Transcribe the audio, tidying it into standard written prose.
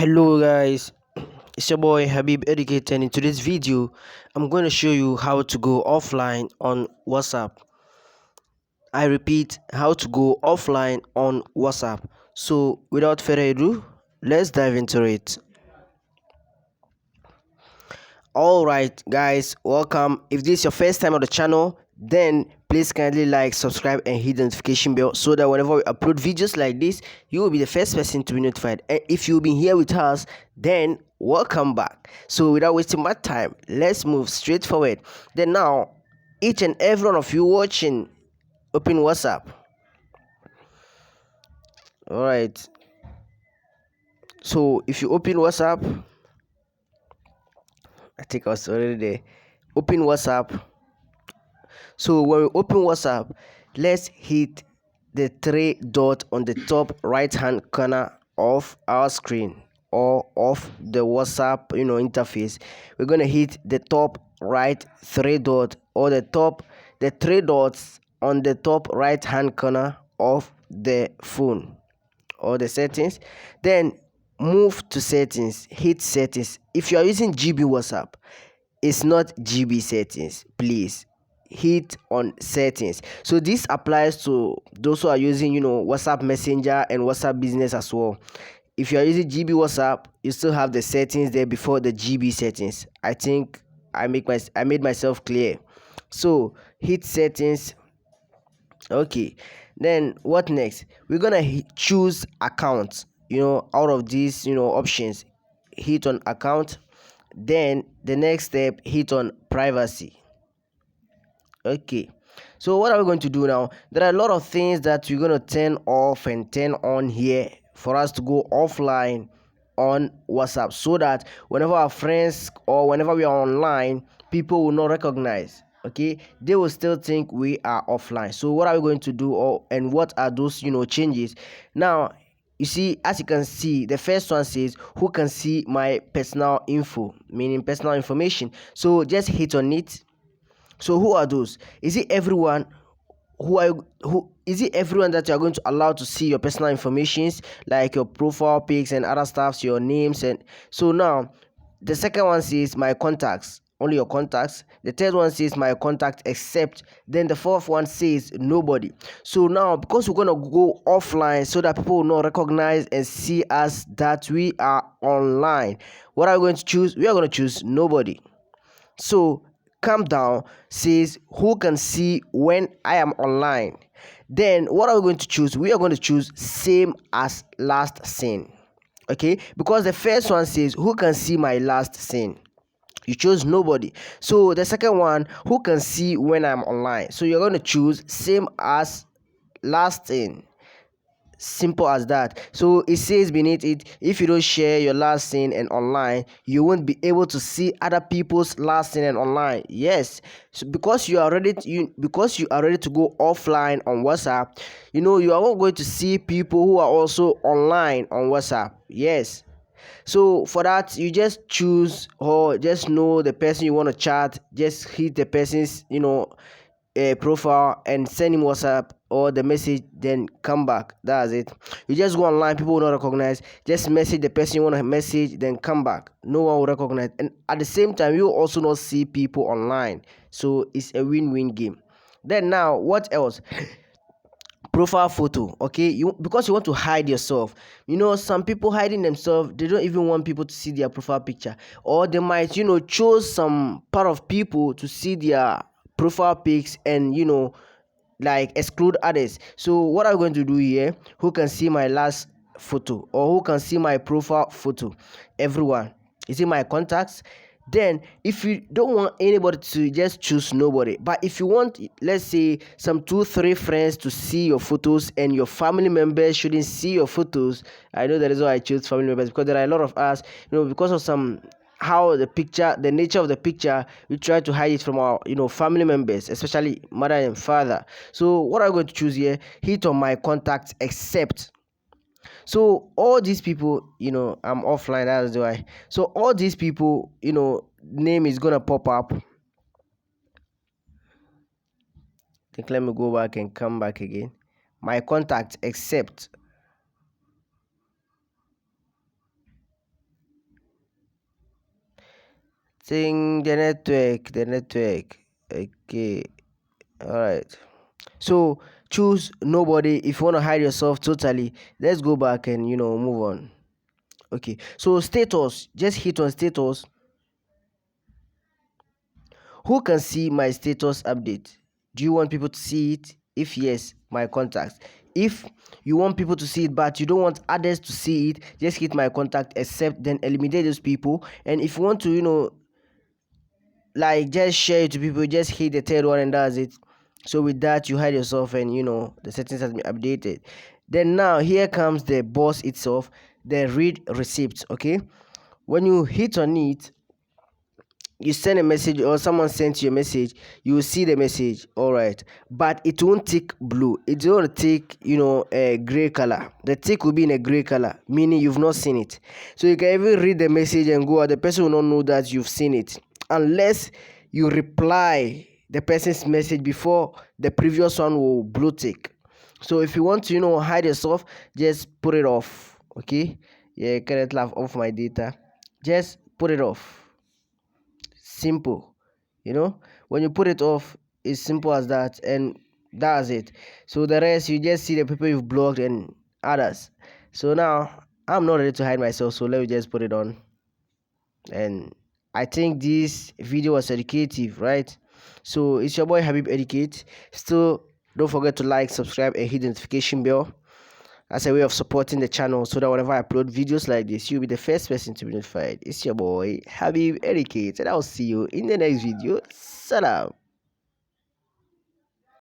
Hello guys, it's your boy Habib Educator, and in today's video I'm going to show you how to go offline on WhatsApp. I repeat, how to go offline on WhatsApp. So without further ado, let's dive into it. Alright guys, welcome. If this is your first time on the channel, then please kindly like, subscribe and hit the notification bell so that whenever we upload videos like this, you will be the first person to be notified. And if you've been here with us, then welcome back. So without wasting my time, let's move straight forward. Then now, each and every one of you watching, open WhatsApp. Alright, so if you open WhatsApp, I think I was already there. Open WhatsApp. So when we open WhatsApp, let's hit the three dot on the top right hand corner of our screen or of the WhatsApp interface. We're gonna hit the top right three dot or the three dots on the top right hand corner of the phone or the settings. Then move to settings, hit settings. If you are using GB WhatsApp, it's not GB settings, please hit on settings. So this applies to those who are using WhatsApp Messenger and WhatsApp Business as well. If you are using GB WhatsApp, you still have the settings there before the GB settings. I think I made myself clear. So hit settings. Okay, then what next? We're gonna choose account. Out of these options, hit on account. Then the next step, hit on privacy. Okay, so what are we going to do now? There are a lot of things that we're going to turn off and turn on here for us to go offline on WhatsApp, so that whenever our friends or whenever we are online, people will not recognize. Okay, they will still think we are offline. So what are we going to do, and what are those changes? Now you see, as you can see, the first one says who can see my personal info, meaning personal information. So just hit on it. So who are those? Is it everyone? Who is it? Everyone that you are going to allow to see your personal informations, like your profile pics and other stuffs, your names? And so now the second one says my contacts, only your contacts. The third one says my contact except. Then the fourth one says nobody. So now, because we're gonna go offline so that people will not recognize and see us that we are online, what are we going to choose? We are going to choose nobody. So calm down says who can see when I am online. Then what are we going to choose? We are going to choose same as last seen. Okay, because the first one says who can see my last seen. You chose nobody. So the second one, who can see when I'm online. So you're going to choose same as last seen. Simple as that. So it says beneath it, if you don't share your last scene and online, you won't be able to see other people's last scene and online. Yes, so because you are ready to go offline on WhatsApp, you are not going to see people who are also online on WhatsApp. Yes, so for that, you just choose or just know the person you want to chat. Just hit the person's profile and send him WhatsApp or the message, then come back. That's it. You just go online, people will not recognize. Just message the person you want to message, then come back. No one will recognize. And at the same time, you will also not see people online. So it's a win-win game. Then now, what else? Profile photo. Okay, because you want to hide yourself. Some people hiding themselves, they don't even want people to see their profile picture, or they might choose some part of people to see their profile pics and like exclude others. So what I'm going to do here, who can see my last photo or who can see my profile photo? Everyone. Is it my contacts? Then if you don't want anybody to, just choose nobody. But if you want, let's say, some 2-3 friends to see your photos and your family members shouldn't see your photos. I know that is why I choose family members, because there are a lot of us, because of some how the nature of the picture, we try to hide it from our family members, especially mother and father. So what I'm going to choose here, hit on my contacts except. So all these people, I'm offline, that's why. So all these people, name is gonna pop up. I think, let me go back and come back again. My contact except. think the network. Okay, all right. So choose nobody if you want to hide yourself totally. Let's go back and move on. Okay, so status, just hit on status. Who can see my status update? Do you want people to see it? If yes, my contacts. If you want people to see it but you don't want others to see it, just hit my contact except, then eliminate those people. And if you want to like just share it to people, just hit the third one and that's it. So with that, you hide yourself and the settings has been updated. Then now here comes the boss itself, the read receipts. Okay, when you hit on it, you send a message or someone sends you a message, you will see the message, all right, but it won't tick blue, it's going to tick a gray color. The tick will be in a gray color, meaning you've not seen it. So you can even read the message and go out, the person will not know that you've seen it unless you reply the person's message before the previous one will blue tick. So if you want to hide yourself, just put it off. Okay, yeah, currently I've off my data, just put it off. Simple. When you put it off, it's simple as that, and that's it. So the rest, you just see the people you've blocked and others. So now I'm not ready to hide myself, so let me just put it on. And I think this video was educative, right? So it's your boy Habib Educate. Still, don't forget to like, subscribe, and hit the notification bell as a way of supporting the channel, so that whenever I upload videos like this, you'll be the first person to be notified. It's your boy Habib Educate, and I'll see you in the next video. Salam.